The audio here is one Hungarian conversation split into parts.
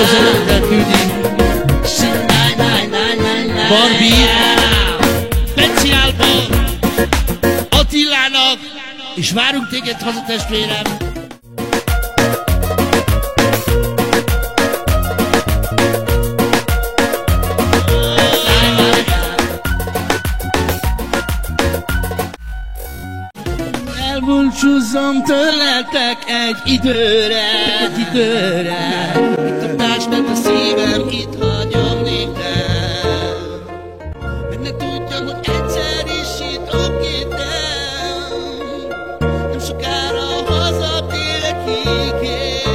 szeretettel küldi Barbie speciálból Attilának, és várunk téged haza, testvérem. Elbúcsúzzom tőletek egy időre. Itt a társ, mert a szívem itt hagyom nékem. Mert ne tudjam, hogy egyszer is itt okítem. Nem sokára hazatérek, ígérem.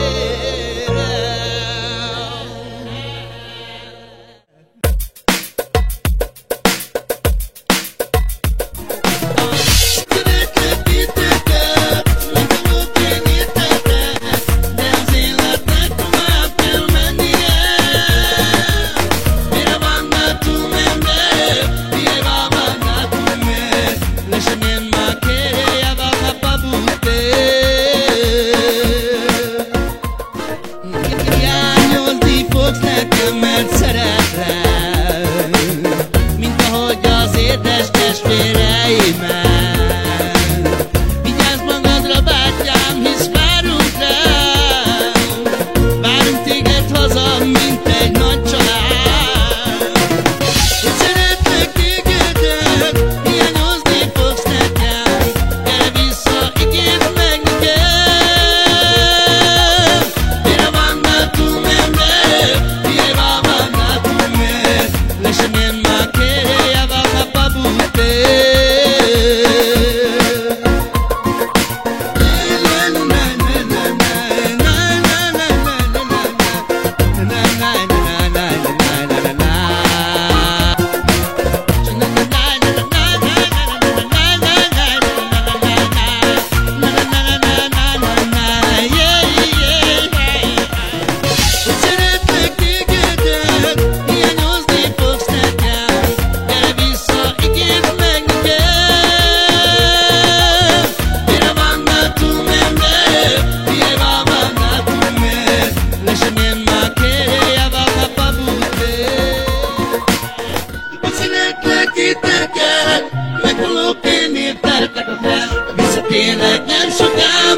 Visszatérek nem soká,